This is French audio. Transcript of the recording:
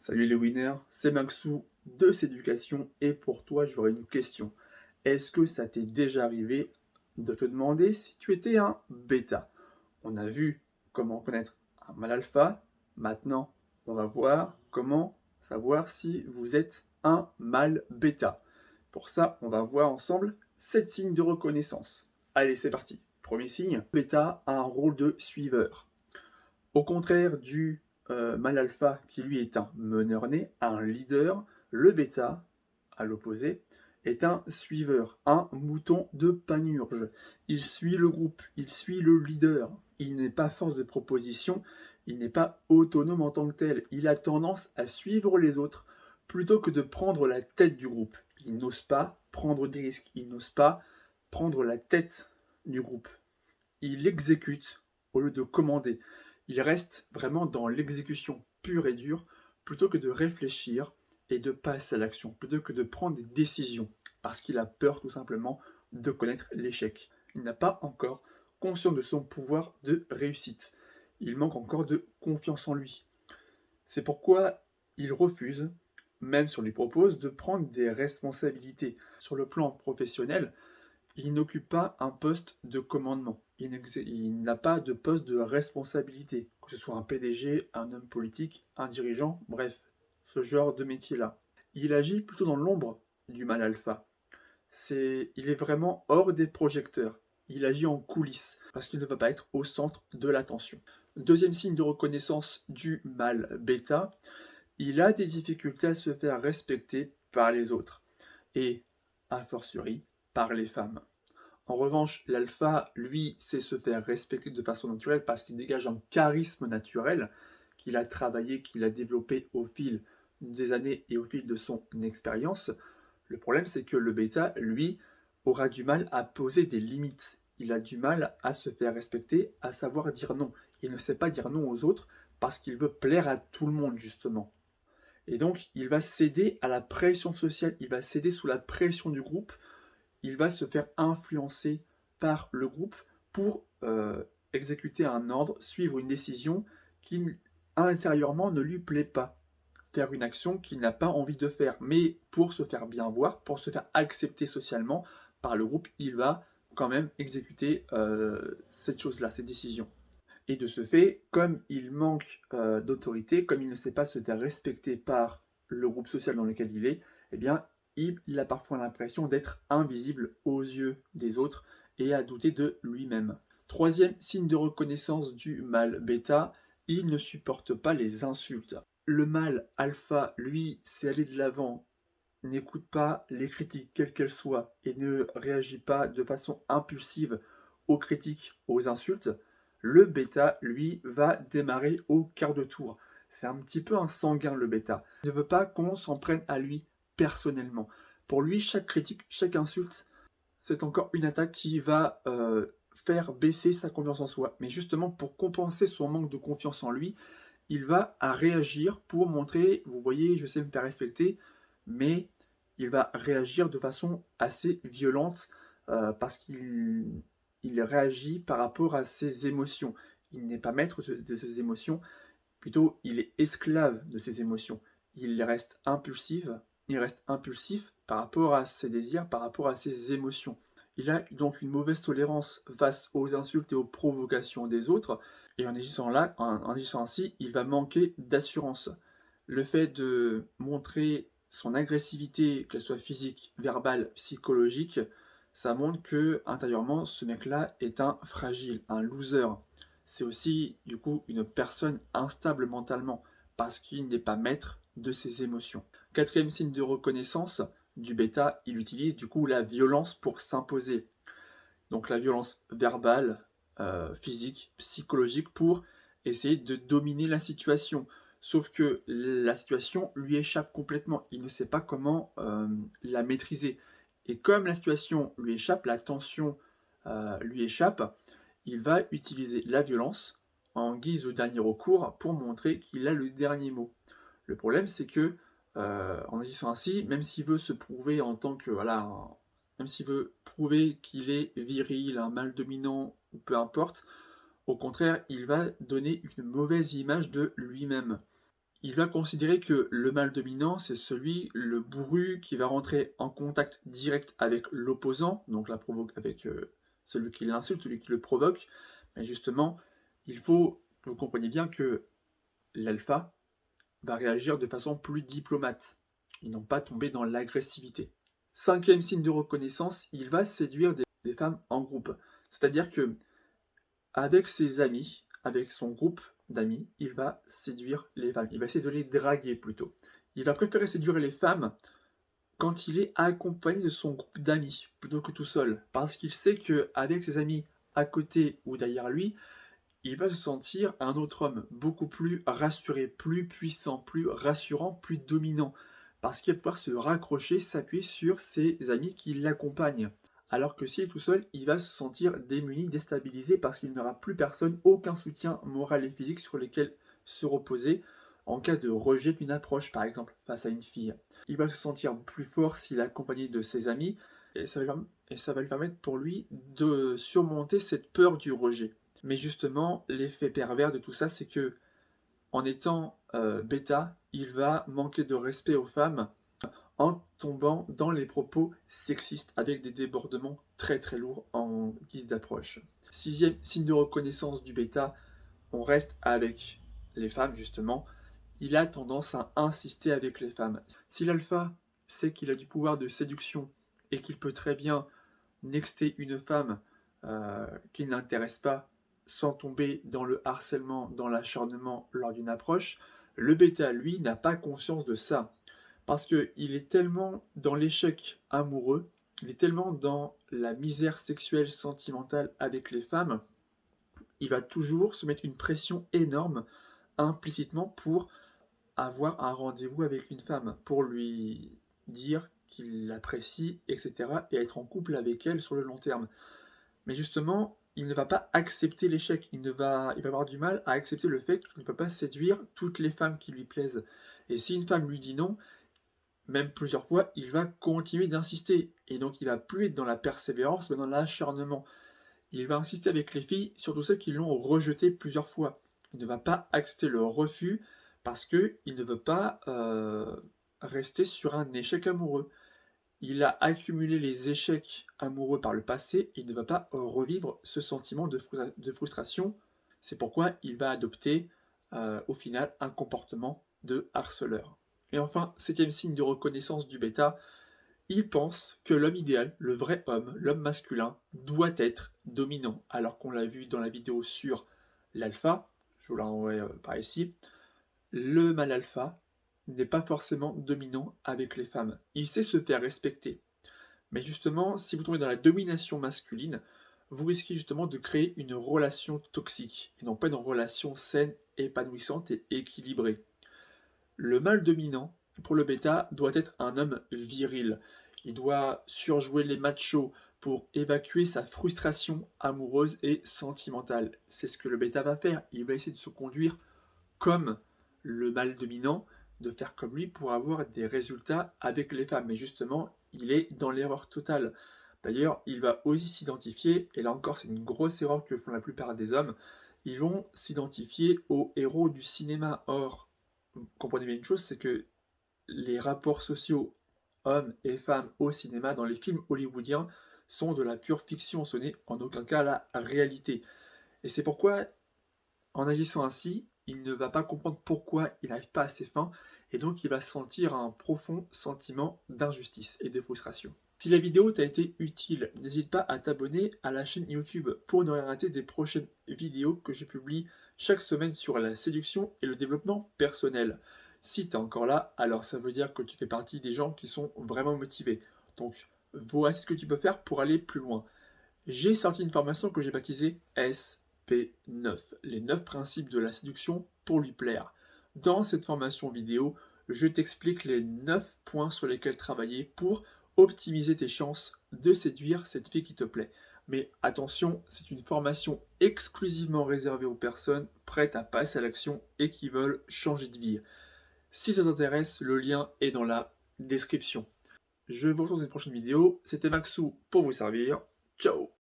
Salut les winners, c'est Maxou de Céducation et pour toi j'aurais une question. Est-ce que ça t'est déjà arrivé de te demander si tu étais un bêta? On a vu comment connaître un mâle alpha, maintenant on va voir comment savoir si vous êtes un mâle bêta. Pour ça, on va voir ensemble 7 signes de reconnaissance. Allez, c'est parti. Premier signe, bêta a un rôle de suiveur. Au contraire du mâle alpha qui lui est un meneur né, un leader, le bêta, à l'opposé, est un suiveur, un mouton de panurge. Il suit le groupe, il suit le leader. Il n'est pas force de proposition, il n'est pas autonome en tant que tel. Il a tendance à suivre les autres plutôt que de prendre la tête du groupe. Il n'ose pas prendre des risques, il n'ose pas prendre la tête du groupe. Il exécute au lieu de commander. Il reste vraiment dans l'exécution pure et dure plutôt que de réfléchir et de passer à l'action, plutôt que de prendre des décisions, parce qu'il a peur tout simplement de connaître l'échec. Il n'a pas encore conscience de son pouvoir de réussite. Il manque encore de confiance en lui. C'est pourquoi il refuse, même si on lui propose, de prendre des responsabilités. Sur le plan professionnel, il n'occupe pas un poste de commandement. Il n'a pas de poste de responsabilité, que ce soit un PDG, un homme politique, un dirigeant, bref, ce genre de métier-là. Il agit plutôt dans l'ombre du mal alpha. Il est vraiment hors des projecteurs. Il agit en coulisses, parce qu'il ne va pas être au centre de l'attention. Deuxième signe de reconnaissance du mal bêta, il a des difficultés à se faire respecter par les autres, et, a fortiori, par les femmes. En revanche, l'alpha, lui, sait se faire respecter de façon naturelle parce qu'il dégage un charisme naturel qu'il a travaillé, qu'il a développé au fil des années et au fil de son expérience. Le problème, c'est que le bêta, lui, aura du mal à poser des limites. Il a du mal à se faire respecter, à savoir dire non. Il ne sait pas dire non aux autres parce qu'il veut plaire à tout le monde, justement. Et donc, il va céder à la pression sociale, il va céder sous la pression du groupe, il va se faire influencer par le groupe pour exécuter un ordre, suivre une décision qui intérieurement ne lui plaît pas, faire une action qu'il n'a pas envie de faire, mais pour se faire bien voir, pour se faire accepter socialement par le groupe, il va quand même exécuter cette chose-là, cette décision. Et de ce fait, comme il manque d'autorité, comme il ne sait pas se faire respecter par le groupe social dans lequel il est, eh bien, il a parfois l'impression d'être invisible aux yeux des autres et à douter de lui-même. Troisième signe de reconnaissance du mâle bêta, il ne supporte pas les insultes. Le mâle alpha, lui, sait aller de l'avant, n'écoute pas les critiques, quelles qu'elles soient, et ne réagit pas de façon impulsive aux critiques, aux insultes. Le bêta, lui, va démarrer au quart de tour. C'est un petit peu un sanguin, le bêta. Il ne veut pas qu'on s'en prenne à lui personnellement. Pour lui, chaque critique, chaque insulte, c'est encore une attaque qui va faire baisser sa confiance en soi. Mais justement, pour compenser son manque de confiance en lui, il va à réagir pour montrer, vous voyez, je sais me faire respecter, mais il va réagir de façon assez violente parce qu'il réagit par rapport à ses émotions. Il n'est pas maître de ses émotions, plutôt il est esclave de ses émotions. Il reste impulsif par rapport à ses désirs, par rapport à ses émotions. Il a donc une mauvaise tolérance face aux insultes et aux provocations des autres, et en agissant ainsi, il va manquer d'assurance. Le fait de montrer son agressivité, qu'elle soit physique, verbale, psychologique, ça montre que intérieurement, ce mec-là est un fragile, un loser. C'est aussi du coup une personne instable mentalement parce qu'il n'est pas maître de ses émotions. Quatrième signe de reconnaissance du bêta, il utilise du coup la violence pour s'imposer. Donc la violence verbale, physique, psychologique pour essayer de dominer la situation. Sauf que la situation lui échappe complètement. Il ne sait pas comment la maîtriser. Et comme la situation lui échappe, la tension lui échappe, il va utiliser la violence en guise de dernier recours pour montrer qu'il a le dernier mot. Le problème, c'est que en agissant ainsi, même s'il veut se prouver en tant que voilà, même s'il veut prouver qu'il est viril, un mâle dominant ou peu importe, au contraire, il va donner une mauvaise image de lui-même. Il va considérer que le mâle dominant, c'est celui, le bourru, qui va rentrer en contact direct avec l'opposant, donc la provoque avec celui qui l'insulte, celui qui le provoque. Mais justement, il faut que vous compreniez bien que l'alpha va réagir de façon plus diplomate. Ils n'ont pas tombé dans l'agressivité. Cinquième signe de reconnaissance, il va séduire des femmes en groupe. C'est-à-dire que avec ses amis, avec son groupe d'amis, il va séduire les femmes. Il va essayer de les draguer plutôt. Il va préférer séduire les femmes quand il est accompagné de son groupe d'amis plutôt que tout seul. Parce qu'il sait qu'avec ses amis à côté ou derrière lui, il va se sentir un autre homme beaucoup plus rassuré, plus puissant, plus rassurant, plus dominant. Parce qu'il va pouvoir se raccrocher, s'appuyer sur ses amis qui l'accompagnent. Alors que s'il est tout seul, il va se sentir démuni, déstabilisé parce qu'il n'aura plus personne, aucun soutien moral et physique sur lesquels se reposer en cas de rejet d'une approche, par exemple, face à une fille. Il va se sentir plus fort s'il est accompagné de ses amis et ça va lui permettre pour lui de surmonter cette peur du rejet. Mais justement, l'effet pervers de tout ça, c'est que en étant bêta, il va manquer de respect aux femmes en tombant dans les propos sexistes avec des débordements très très lourds en guise d'approche. Sixième signe de reconnaissance du bêta, on reste avec les femmes justement. Il a tendance à insister avec les femmes. Si l'alpha sait qu'il a du pouvoir de séduction et qu'il peut très bien nexter une femme qui ne l'intéresse pas sans tomber dans le harcèlement, dans l'acharnement lors d'une approche, le bêta, lui, n'a pas conscience de ça. Parce qu'il est tellement dans l'échec amoureux, il est tellement dans la misère sexuelle sentimentale avec les femmes, il va toujours se mettre une pression énorme implicitement pour avoir un rendez-vous avec une femme, pour lui dire qu'il l'apprécie, etc., et être en couple avec elle sur le long terme. Mais justement, il ne va pas accepter l'échec, il va avoir du mal à accepter le fait qu'il ne peut pas séduire toutes les femmes qui lui plaisent. Et si une femme lui dit non, même plusieurs fois, il va continuer d'insister. Et donc il va plus être dans la persévérance, mais dans l'acharnement. Il va insister avec les filles, surtout celles qui l'ont rejeté plusieurs fois. Il ne va pas accepter le refus parce qu'il ne veut pas rester sur un échec amoureux. Il a accumulé les échecs amoureux par le passé et il ne va pas revivre ce sentiment de frustration. C'est pourquoi il va adopter au final un comportement de harceleur. Et enfin, septième signe de reconnaissance du bêta, il pense que l'homme idéal, le vrai homme, l'homme masculin, doit être dominant. Alors qu'on l'a vu dans la vidéo sur l'alpha, je vous la renvoie par ici, le mâle alpha n'est pas forcément dominant avec les femmes. Il sait se faire respecter. Mais justement, si vous tombez dans la domination masculine, vous risquez justement de créer une relation toxique, et non pas une relation saine, épanouissante et équilibrée. Le mâle dominant, pour le bêta, doit être un homme viril. Il doit surjouer les machos pour évacuer sa frustration amoureuse et sentimentale. C'est ce que le bêta va faire. Il va essayer de se conduire comme le mâle dominant, de faire comme lui pour avoir des résultats avec les femmes. Mais justement, il est dans l'erreur totale. D'ailleurs, il va aussi s'identifier, et là encore c'est une grosse erreur que font la plupart des hommes, ils vont s'identifier aux héros du cinéma. Or, vous comprenez bien une chose, c'est que les rapports sociaux hommes et femmes au cinéma, dans les films hollywoodiens, sont de la pure fiction, ce n'est en aucun cas la réalité. Et c'est pourquoi, en agissant ainsi, il ne va pas comprendre pourquoi il n'arrive pas à ses fins, et donc il va sentir un profond sentiment d'injustice et de frustration. Si la vidéo t'a été utile, n'hésite pas à t'abonner à la chaîne YouTube pour ne rien rater des prochaines vidéos que je publie chaque semaine sur la séduction et le développement personnel. Si tu es encore là, alors ça veut dire que tu fais partie des gens qui sont vraiment motivés. Donc voici ce que tu peux faire pour aller plus loin. J'ai sorti une formation que j'ai baptisée SP9, les 9 principes de la séduction pour lui plaire. Dans cette formation vidéo, je t'explique les 9 points sur lesquels travailler pour optimiser tes chances de séduire cette fille qui te plaît. Mais attention, c'est une formation exclusivement réservée aux personnes prêtes à passer à l'action et qui veulent changer de vie. Si ça t'intéresse, le lien est dans la description. Je vous retrouve dans une prochaine vidéo. C'était Maxou pour vous servir. Ciao!